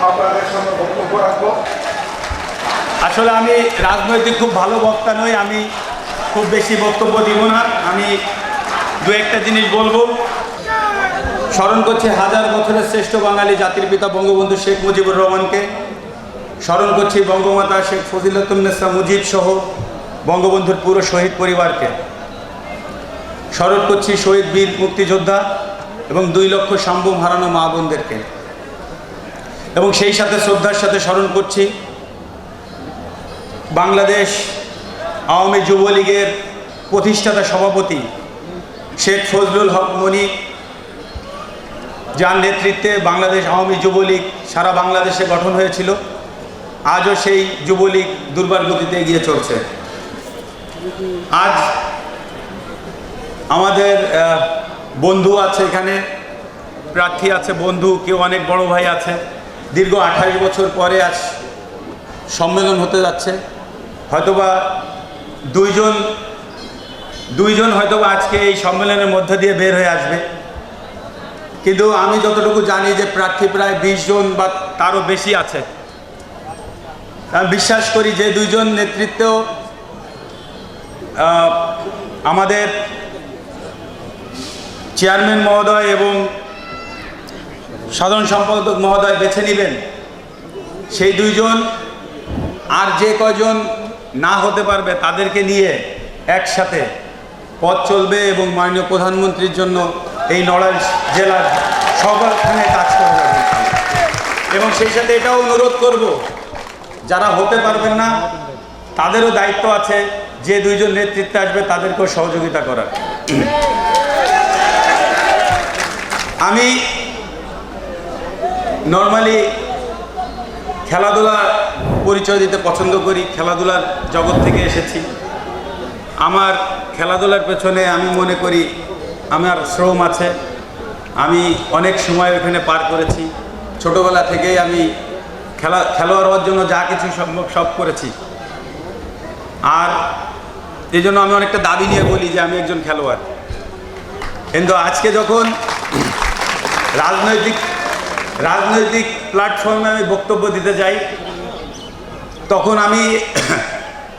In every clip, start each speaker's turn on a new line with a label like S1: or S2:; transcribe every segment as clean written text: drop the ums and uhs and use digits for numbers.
S1: আপনাদের সামনে বক্তব্য রাখবো।
S2: আসলে আমি রাজনৈতিক খুব ভালো বক্তা নই, আমি খুব বেশি বক্তব্য দিব না। আমি দু একটা জিনিস বলবো। স্মরণ করছি হাজার বছরের শ্রেষ্ঠ বাঙালি জাতির পিতা বঙ্গবন্ধু শেখ মুজিবুর রহমানকে। স্মরণ করছি বঙ্গমাতা শেখ ফজিলাতুন্নেসা মুজিব সহ বঙ্গবন্ধুর পুরো শহীদ পরিবারকে। স্মরণ করছি শহীদ বীর মুক্তিযোদ্ধা এবং 2 লক্ষ সাম্বম হারানো মা বোনদেরকে। এবং সেই সাথে শ্রদ্ধার সাথে স্মরণ করছি বাংলাদেশ আওয়ামী যুবলীগের প্রতিষ্ঠাতা সভাপতি শেখ ফজলুল হক মনি, যার নেতৃত্বে বাংলাদেশ আওয়ামী যুবলীগ সারা বাংলাদেশে গঠন হয়েছিল। আজও সেই যুবলীগ দুর্বার গতিতে এগিয়ে চলছে। আজ আমাদের বন্ধু আছে, এখানে প্রার্থী আছে, বন্ধু, কেউ অনেক বড় ভাই আছে। দীর্ঘ 28 বছর পরে আজ সম্মেলন হতে যাচ্ছে। হয়তোবা দুইজন হয়তোবা আজকে এই সম্মেলনের মধ্যে দিয়ে বের হয়ে আসবে, কিন্তু আমি যতটুকু জানি যে প্রার্থী প্রায় 20 জন বা তারও বেশি আছে। আমি বিশ্বাস করি যে 2 জন নেতৃত্ব আমাদের চেয়ারম্যান মহোদয় এবং সাধারণ সম্পাদক মহোদয় বেছে নেবেন, সেই 2 জন আর যে কয়জন না হতে পারবে তাদেরকে নিয়ে একসাথে পথ চলবে এবং মাননীয় প্রধানমন্ত্রীর জন্য এই নড়াইল জেলার সবখানে কাজ করে যাবে। এবং সেই সাথে এটাও অনুরোধ করব, যারা হতে পারবেন না তাদেরও দায়িত্ব আছে যে 2 জন নেতৃত্বে আসবে তাদেরকেও সহযোগিতা করার। আমি নর্মালি খেলাধুলা পরিচয় দিতে পছন্দ করি, খেলাধুলার জগৎ থেকে এসেছি। আমার খেলাধুলার পেছনে আমি মনে করি আমার শ্রম আছে। আমি অনেক সময় ওখানে পার করেছি। ছোটোবেলা থেকেই আমি খেলোয়াড় হওয়ার জন্য যা কিছু সম্ভব সব করেছি। আর এই জন্য আমি অনেকটা দাবি নিয়ে বলি যে আমি একজন খেলোয়াড়। কিন্তু আজকে যখন রাজনৈতিক প্ল্যাটফর্মে আমি বক্তব্য দিতে যাই, তখন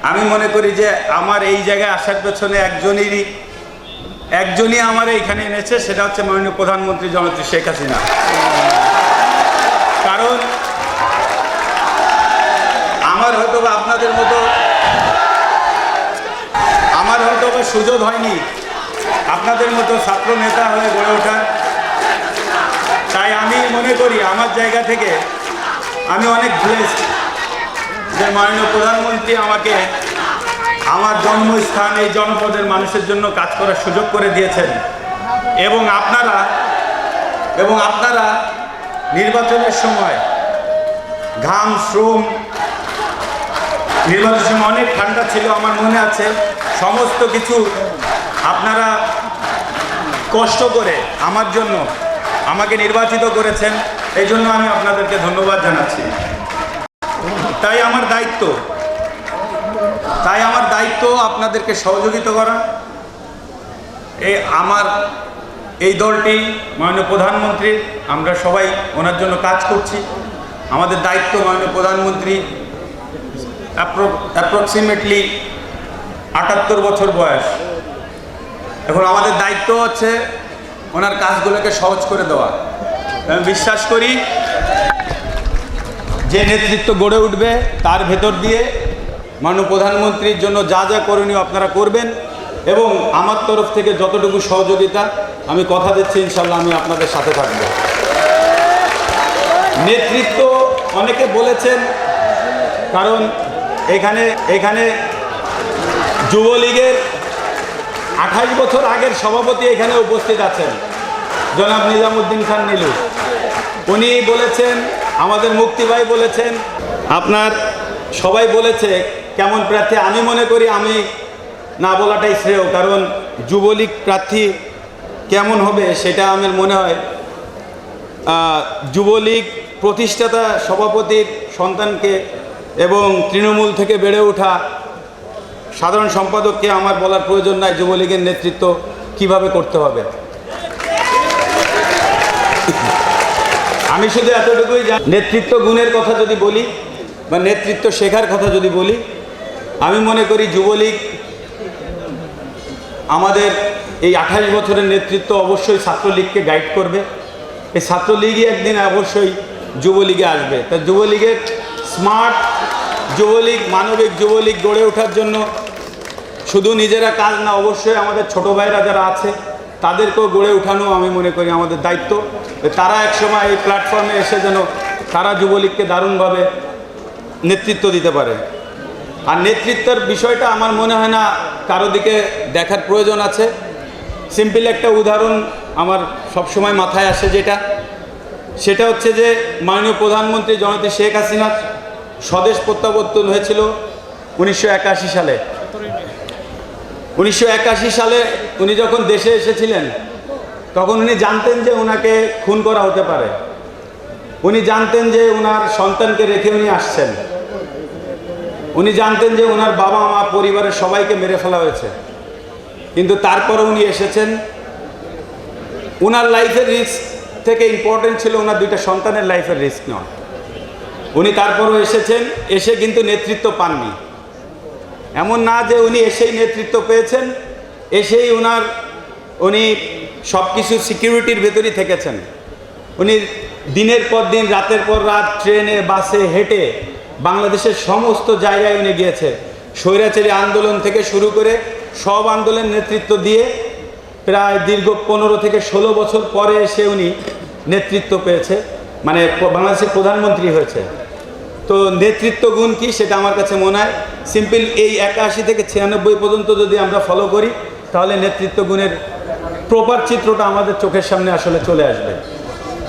S2: আমি মনে করি যে আমার এই জায়গায় আসার পেছনে একজনই আমার এইখানে এনেছে, সেটা হচ্ছে মাননীয় প্রধানমন্ত্রী জননেত্রী শেখ হাসিনা। কারণ আমার হয়তো আপনাদের মতো সুযোগ হয়নি আপনাদের মতো ছাত্র নেতা হয়ে গড়ে ওঠার। তাই আমি মনে করি আমার জায়গা থেকে আমি অনেক ব্লেসড যে মাননীয় প্রধানমন্ত্রী আমাকে আমার জন্মস্থান এই জনপদের মানুষের জন্য কাজ করার সুযোগ করে দিয়েছেন। এবং আপনারা নির্বাচনের সময় ঘাম শ্রম, নির্বাচনের সময় অনেক ঠান্ডা ছিল, আমার মনে আছে। সমস্ত কিছু আপনারা কষ্ট করে আমার জন্য আমাকে নির্বাচিত করেছেন, এই জন্য আমি আপনাদেরকে ধন্যবাদ জানাচ্ছি। তাই আমার দায়িত্ব আপনাদেরকে সহযোগিতা করা। আমার এই দলটি মাননীয় প্রধানমন্ত্রীর, আমরা সবাই ওনার জন্য কাজ করছি। আমাদের দায়িত্ব মাননীয় প্রধানমন্ত্রী অ্যাপ্রক্সিমেটলি 78 বছর বয়স। এখন আমাদের দায়িত্ব হচ্ছে ওনার কাজগুলোকে সহজ করে দেওয়া। আমি বিশ্বাস করি যে নেতৃত্ব গড়ে উঠবে তার ভেতর দিয়ে মাননীয় প্রধানমন্ত্রীর জন্য যা যা করণীয় আপনারা করবেন। এবং আমার তরফ থেকে যতটুকু সহযোগিতা, আমি কথা দিচ্ছি ইনশাল্লাহ আমি আপনাদের সাথে থাকব। নেতৃত্ব অনেকে বলেছেন, কারণ এখানে যুবলীগের 28 বছর আগের সভাপতি এখানে উপস্থিত আছেন, জনাব নিজামুদ্দিন খান নীলু। উনি বলেছেন, আমাদের মুক্তি ভাই বলেছেন, আপনার সবাই বলেছে কেমন প্রার্থী। আমি মনে করি আমি না বলাটাই শ্রেয়, কারণ যুবলীগ প্রার্থী কেমন হবে সেটা আমার মনে হয় যুবলীগ প্রতিষ্ঠাতা সভাপতির সন্তানকে এবং তৃণমূল থেকে বেড়ে ওঠা সাধারণ সম্পাদককে আমার বলার প্রয়োজন নাই যুবলীগের নেতৃত্ব কিভাবে করতে হবে। আমি শুধু এতটুকুই জানি, নেতৃত্ব গুণের কথা যদি বলি বা নেতৃত্ব শেখার কথা যদি বলি, আমি মনে করি যুবলীগ আমাদের এই 28 বছরের নেতৃত্ব অবশ্যই ছাত্রলীগকে গাইড করবে। এই ছাত্রলীগই একদিন অবশ্যই যুবলীগে আসবে। তা যুবলীগের স্মার্ট যুবলীগ, মানবিক যুবলীগ গড়ে ওঠার জন্য শুধু নিজেরা কাজ না, অবশ্যই আমাদের ছোট ভাইরা যারা আছে তাদেরকেও গড়ে ওঠানো আমি মনে করি আমাদের দায়িত্ব। তারা একসময় এই প্ল্যাটফর্মে এসে যেন তারা যুবলীগকে দারুণভাবে নেতৃত্ব দিতে পারে। আর নেতৃত্বের বিষয়টা আমার মনে হয় না কারো দিকে দেখার প্রয়োজন আছে। সিম্পল একটা উদাহরণ আমার সবসময় মাথায় আসে, সেটা হচ্ছে যে মাননীয় প্রধানমন্ত্রী জননেত্রী শেখ হাসিনার স্বদেশ প্রত্যাবর্তন হয়েছিল 1981 সালে। 1981 সালে উনি যখন দেশে এসেছিলেন তখন উনি জানতেন যে ওনাকে খুন করা হতে পারে। উনি জানতেন যে ওনার সন্তানকে রেখে উনি আসছেন। উনি জানতেন যে ওনার বাবা মা পরিবারের সবাইকে মেরে ফেলা হয়েছে, কিন্তু তারপরে উনি এসেছেন। ওনার লাইফের রিস্ক থেকে ইম্পর্টেন্ট ছিল ওনার দুইটা সন্তানের লাইফের রিস্ক নেওয়া। উনি তারপরও এসেছেন, এসে কিন্তু নেতৃত্ব পাননি। এমন না যে উনি এসেই নেতৃত্ব পেয়েছেন, এসেই উনি সব কিছু সিকিউরিটির ভেতরই থেকেছেন। উনি দিনের পর দিন, রাতের পর রাত ট্রেনে, বাসে, হেঁটে বাংলাদেশের সমস্ত জায়গায় উনি গিয়েছে। স্বৈরাচারী আন্দোলন থেকে শুরু করে সব আন্দোলনের নেতৃত্ব দিয়ে প্রায় দীর্ঘ 15 থেকে 16 বছর পরে এসে উনি নেতৃত্ব পেয়েছে, মানে বাংলাদেশের প্রধানমন্ত্রী হয়েছে। তো নেতৃত্ব গুণ কি সেটা আমার কাছে মনে হয় সিম্পল এই 81 থেকে 96 পর্যন্ত যদি আমরা ফলো করি তাহলে নেতৃত্ব গুণের প্রপার চিত্রটা আমাদের চোখের সামনে আসলে চলে আসবে।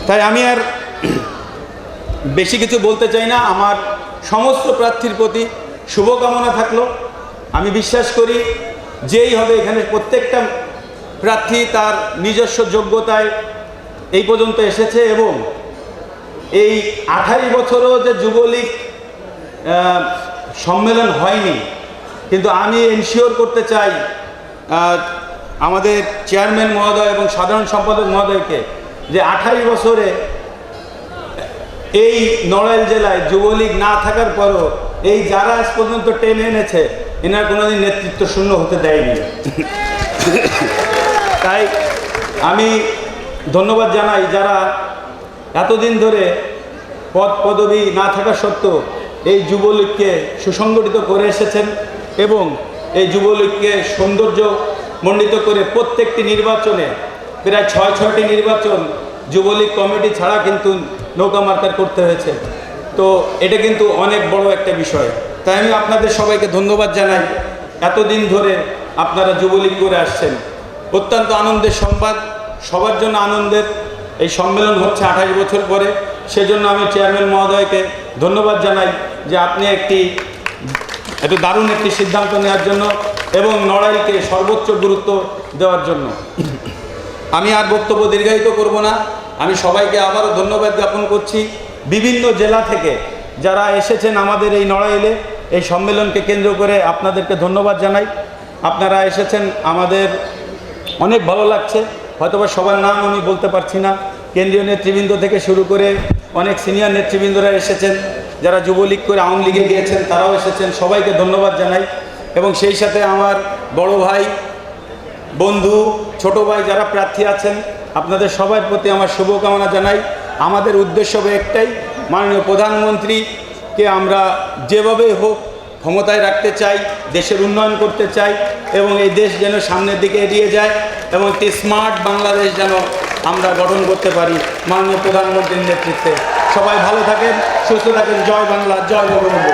S2: তাই আমি আর বেশি কিছু বলতে চাই না। আমার সমস্ত প্রার্থীর প্রতি শুভকামনা থাকলো। আমি বিশ্বাস করি যেই হবে, এখানে প্রত্যেকটা প্রার্থী তার নিজস্ব যোগ্যতায় এই পর্যন্ত এসেছে এবং এই 28 বছরও যে যুবলীগ সম্মেলন হয়নি, কিন্তু আমি এনশিওর করতে চাই আমাদের চেয়ারম্যান মহোদয় এবং সাধারণ সম্পাদক মহোদয়কে যে 28 বছরে এই নড়াইল জেলায় যুবলীগ না থাকার পরও এই যারা আজ পর্যন্ত টেনে এনেছে এনার কোনোদিন নেতৃত্ব শূন্য হতে দেয়নি। তাই আমি ধন্যবাদ জানাই যারা এতদিন ধরে পদ পদবি না থাকা সত্ত্বেও এই যুবলীগকে সুসংগঠিত করে এসেছেন এবং এই যুবলীগকে সৌন্দর্য মণ্ডিত করে প্রত্যেকটি নির্বাচনে প্রায় 6টি নির্বাচন যুবলীগ কমিটি ছাড়া কিন্তু নৌকা মার্কার করতে হয়েছে। তো এটা কিন্তু অনেক বড় একটা বিষয়। তাই আমি আপনাদের সবাইকে ধন্যবাদ জানাই, এতদিন ধরে আপনারা যুবলীগ করে আসছেন। অত্যন্ত আনন্দের সংবাদ, সবার জন্য আনন্দের। এই সম্মেলন হচ্ছে 28 বছর পরে, সেজন্য আমি চেয়ারম্যান মহোদয়কে ধন্যবাদ জানাই যে আপনি এত দারুণ একটি সিদ্ধান্ত নেওয়ার জন্য এবং নড়াইলকে সর্বোচ্চ গুরুত্ব দেওয়ার জন্য। আমি আর বক্তব্য দীর্ঘায়িত করব না। আমি সবাইকে আবারও ধন্যবাদ জ্ঞাপন করছি। বিভিন্ন জেলা থেকে যারা এসেছেন আমাদের এই নড়াইলে এই সম্মেলনকে কেন্দ্র করে আপনাদেরকে ধন্যবাদ জানাই। আপনারা এসেছেন, আমাদের অনেক ভালো লাগছে। হয়তোবা সবার নাম আমি বলতে পারছি না, কেন্দ্রীয় নেতৃবৃন্দ থেকে শুরু করে অনেক সিনিয়র নেতৃবৃন্দরা এসেছেন, যারা যুবলীগ করে আওয়ামী লীগে গিয়েছেন তারাও এসেছেন। সবাইকে ধন্যবাদ জানাই এবং সেই সাথে আমার বড় ভাই, বন্ধু, ছোট ভাই যারা প্রার্থী আছেন আপনাদের সবার প্রতি আমার শুভকামনা জানাই। আমাদের উদ্দেশ্য হবে একটাই, মাননীয় প্রধানমন্ত্রীকে আমরা যেভাবে হোক ক্ষমতায় রাখতে চাই, দেশের উন্নয়ন করতে চাই এবং এই দেশ যেন সামনের দিকে এগিয়ে যায় এবং একটি স্মার্ট বাংলাদেশ যেন আমরা গঠন করতে পারি মাননীয় প্রধানমন্ত্রীর নেতৃত্বে। সবাই ভালো থাকেন, সুস্থ থাকেন। জয় বাংলা, জয় বঙ্গবন্ধু।